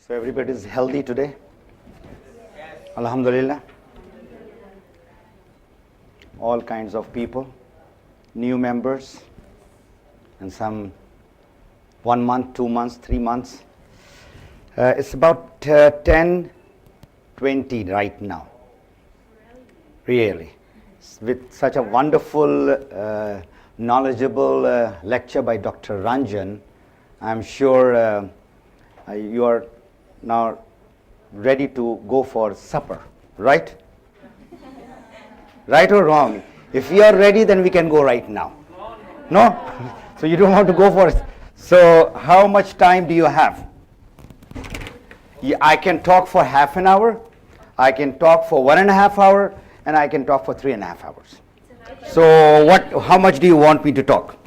So everybody is healthy today? Alhamdulillah. All kinds of people, new members, and some 1 month, 2 months, 3 months. It's about 10:20 right now. Really. With such a wonderful, knowledgeable lecture by Dr. Ranjan, I'm sure you are now ready to go for supper, right? Right or wrong? If you are ready, then we can go right now. No? So you don't want to go for it. So how much time do you have? I can talk for half an hour, I can talk for 1.5 hours, and I can talk for 3.5 hours. So how much do you want me to talk?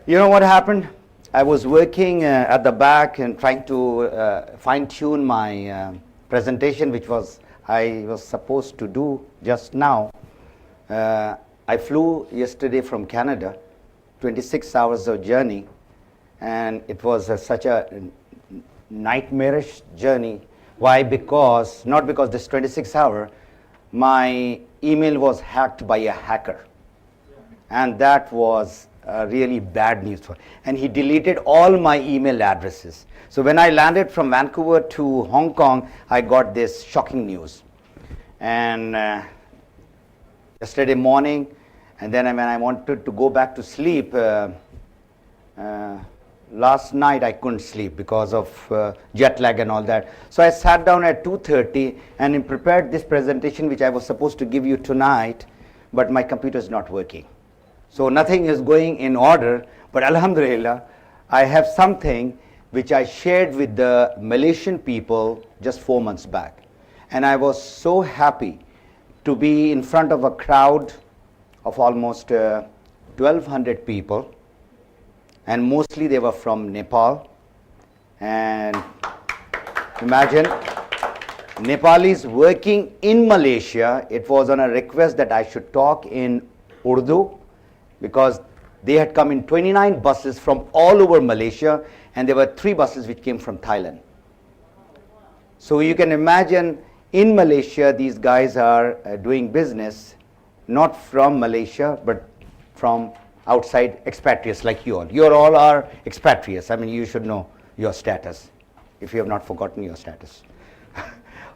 You know what happened? I was working at the back and trying to fine-tune my presentation, which I was supposed to do just now. I flew yesterday from Canada, 26 hours of journey, and it was such a nightmarish journey. Why? Not because this 26 hour, my email was hacked by a hacker, and that was really bad news for. And he deleted all my email addresses. So when I landed from Vancouver to Hong Kong, I got this shocking news. And yesterday morning, and then when I wanted to go back to sleep, last night I couldn't sleep because of jet lag and all that. So I sat down at 2:30 and prepared this presentation which I was supposed to give you tonight, but my computer is not working. So nothing is going in order, but Alhamdulillah, I have something which I shared with the Malaysian people just 4 months back. And I was so happy to be in front of a crowd of almost 1,200 people. And mostly they were from Nepal. And imagine, Nepalis working in Malaysia. It was on a request that I should talk in Urdu, because they had come in 29 buses from all over Malaysia, and there were 3 buses which came from Thailand. So you can imagine, in Malaysia, these guys are doing business, not from Malaysia, but from outside expatriates like you all. You all are expatriates. I mean, you should know your status, if you have not forgotten your status.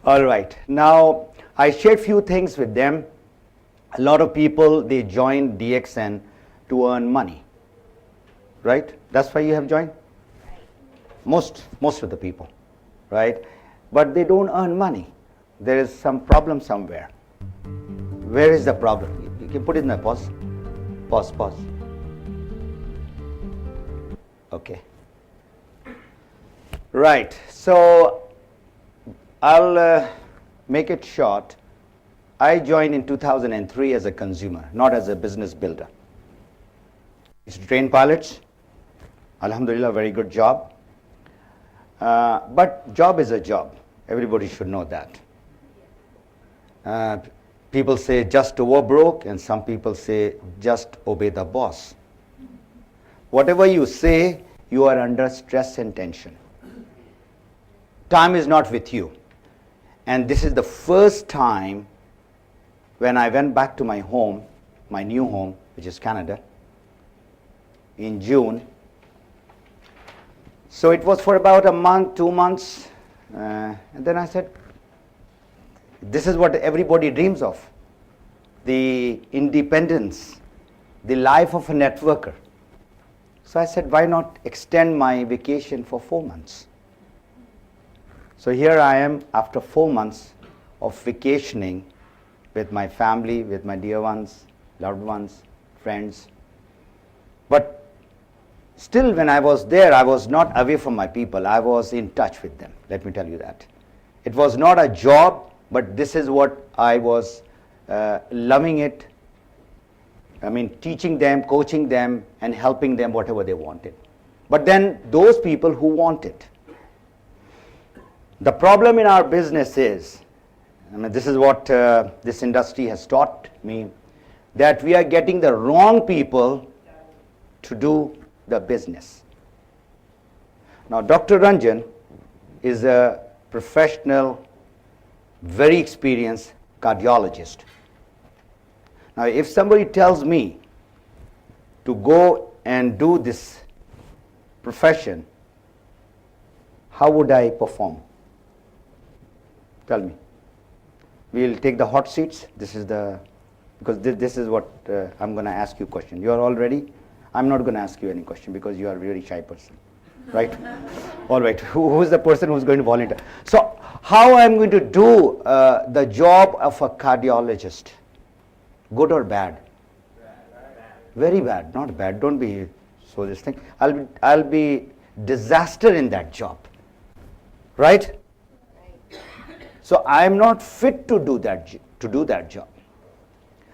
All right. Now, I shared few things with them. A lot of people, they joined DXN to earn money, right? That's why you have joined? Most of the people, right? But they don't earn money. There is some problem somewhere. Where is the problem? You can put it in a pause. Pause. Okay. Right. So I'll make it short. I joined in 2003 as a consumer, not as a business builder. It's train pilots. Alhamdulillah, very good job. But job is a job. Everybody should know that. People say just over broke, and some people say just obey the boss. Whatever you say, you are under stress and tension. Time is not with you. And this is the first time when I went back to my home, my new home, which is Canada, in June. So it was for about a month, 2 months, and then I said, this is what everybody dreams of, the independence, the life of a networker. So I said, why not extend my vacation for 4 months? So here I am after 4 months of vacationing with my family, with my dear ones, loved ones, friends. But still, when I was there, I was not away from my people. I was in touch with them. Let me tell you that. It was not a job, but this is what I was loving it. I mean, teaching them, coaching them, and helping them whatever they wanted. But then those people who wanted. The problem in our business is, I mean, this is what this industry has taught me, that we are getting the wrong people to do the business. Now, Dr. Ranjan is a professional, very experienced cardiologist. Now, if somebody tells me to go and do this profession, how would I perform? Tell me. We'll take the hot seats. This is the, because this is what I'm going to ask you a question. You are all ready? I'm not going to ask you any question because you are a very shy person, right? All right. Who is the person who's going to volunteer? So, how I'm going to do the job of a cardiologist? Good or bad? Very bad, not bad. Don't be so this thing. I'll be disaster in that job, right? So I'm not fit to do that job.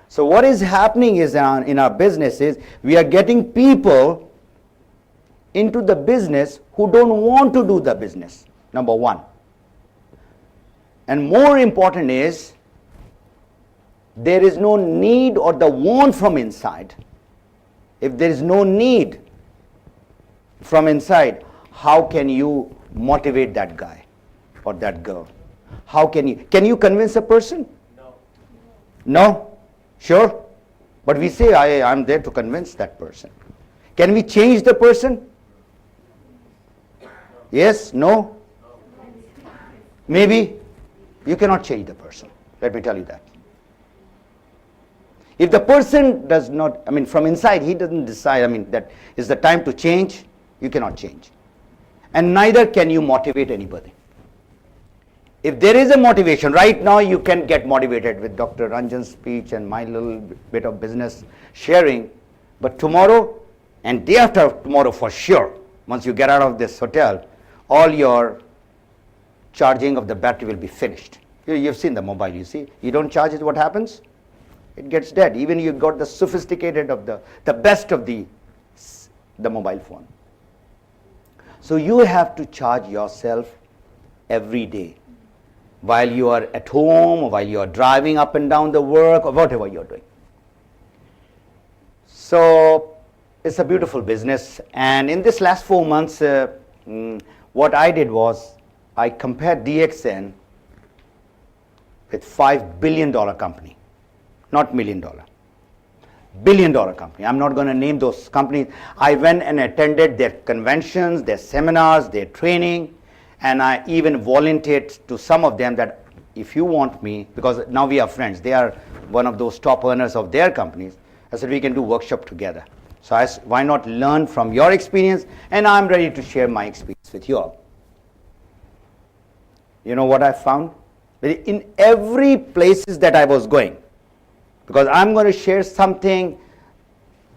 So what is happening is in our business is we are getting people into the business who don't want to do the business. Number one. And more important is there is no need or the want from inside. If there is no need from inside, how can you motivate that guy or that girl? How can you convince a person? No. No? Sure? But we say, I'm there to convince that person. Can we change the person? Yes? No? Maybe? You cannot change the person. Let me tell you that. If the person does not, from inside, he doesn't decide, that is the time to change, you cannot change. And neither can you motivate anybody. If there is a motivation, right now you can get motivated with Dr. Ranjan's speech and my little bit of business sharing, but tomorrow and day after tomorrow for sure, once you get out of this hotel, all your charging of the battery will be finished. You've seen the mobile, you see. You don't charge it, what happens? It gets dead. Even you got the sophisticated of the best of the mobile phone. So you have to charge yourself every day. While you are at home, or while you are driving up and down the work, or whatever you're doing. So it's a beautiful business. And in this last 4 months, what I did was I compared DXN with $5 billion company, not $1 million. $1 billion company. I'm not going to name those companies. I went and attended their conventions, their seminars, their training. And I even volunteered to some of them that if you want me, because now we are friends, they are one of those top earners of their companies. I said we can do workshop together. So why not learn from your experience? And I'm ready to share my experience with you all. You know what I found? In every places that I was going, because I'm going to share something,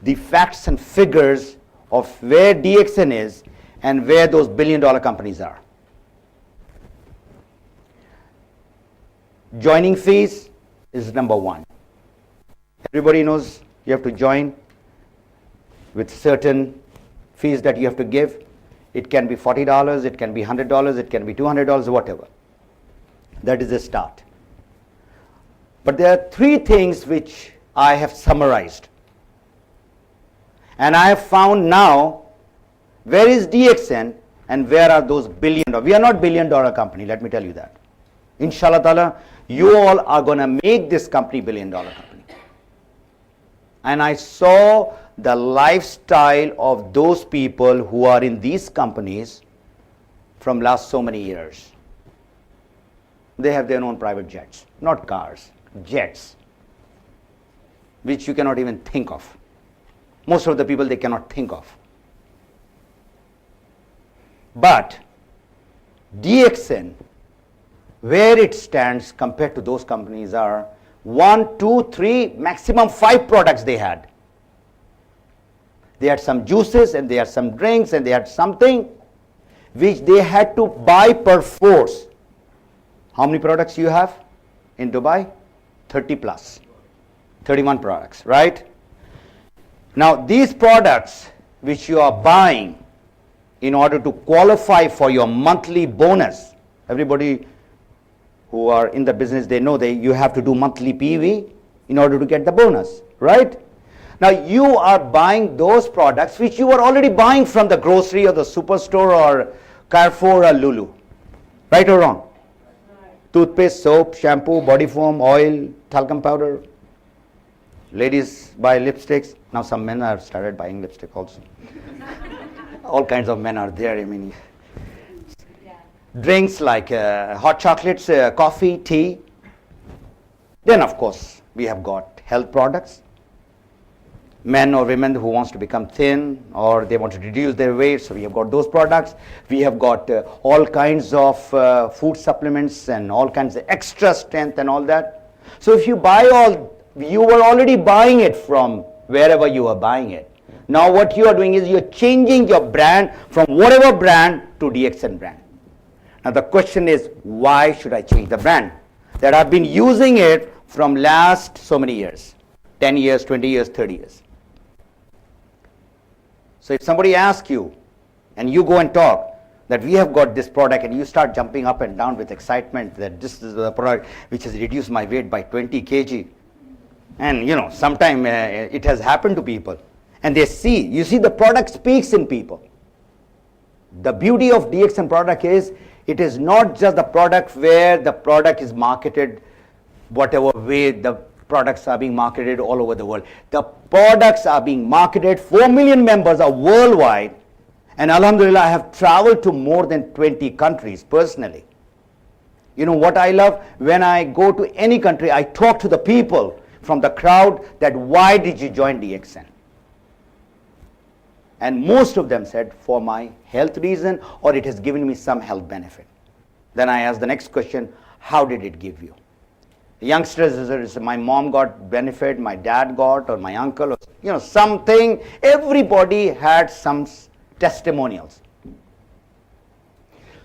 the facts and figures of where DXN is and where those $1 billion companies are. Joining fees is number one. Everybody knows you have to join with certain fees that you have to give. It can be $40, it can be $100, it can be $200, whatever. That is the start. But there are three things which I have summarized. And I have found now where is DXN and where are those $1 billion. We are not $1 billion company, let me tell you that. Inshallah ta'ala, you all are going to make this company $1 billion company. And I saw the lifestyle of those people who are in these companies from last so many years. They have their own private jets, not cars, jets, which you cannot even think of. Most of the people they cannot think of. But DXN, where it stands compared to those companies are 1, 2, 3, maximum 5 products they had. They had some juices and they had some drinks and they had something which they had to buy per force. How many products you have in Dubai? 30 plus. 31 products, right? Now these products which you are buying in order to qualify for your monthly bonus, everybody who are in the business, they know you have to do monthly PV in order to get the bonus, right? Now you are buying those products which you are already buying from the grocery or the superstore Carrefour or Lulu. Right or wrong? Toothpaste, soap, shampoo, body foam, oil, talcum powder. Ladies buy lipsticks. Now some men have started buying lipstick also. All kinds of men are there. I mean, drinks like hot chocolates, coffee, tea. Then of course we have got health products. Men or women who wants to become thin or they want to reduce their weight, so we have got those products. We have got all kinds of food supplements and all kinds of extra strength and all that. So if you buy all, you were already buying it from wherever you are buying it. Now what you are doing is you're changing your brand from whatever brand to DXN brand. Now the question is, why should I change the brand? That I've been using it from last so many years, 10 years, 20 years, 30 years. So if somebody asks you and you go and talk that we have got this product and you start jumping up and down with excitement that this is the product which has reduced my weight by 20 kg. And you know, sometime it has happened to people and they see, you see the product speaks in people. The beauty of DXN product is it is not just the product where the product is marketed whatever way the products are being marketed all over the world. The products are being marketed, 4 million members are worldwide, and Alhamdulillah I have traveled to more than 20 countries personally. You know what I love? When I go to any country, I talk to the people from the crowd that why did you join DXN? And most of them said for my health reason or it has given me some health benefit. Then I ask the next question, how did it give you? Youngsters, my mom got benefit, my dad got, or my uncle, or, you know, something. Everybody had some testimonials.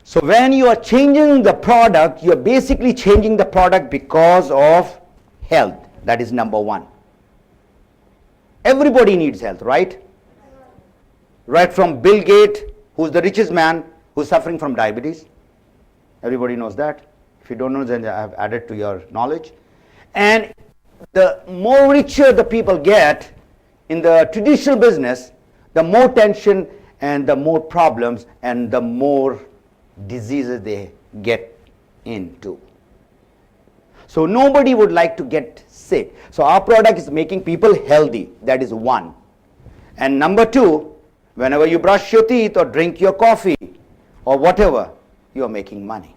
So when you are changing the product, you are basically changing the product because of health. That is number one. Everybody needs health, right? Right from Bill Gates, who's the richest man, who's suffering from diabetes. Everybody knows that. If you don't know, then I have added to your knowledge. And the more richer the people get in the traditional business, the more tension and the more problems and the more diseases they get into. So nobody would like to get sick. So our product is making people healthy. That is one. And number two, whenever you brush your teeth or drink your coffee or whatever, you are making money.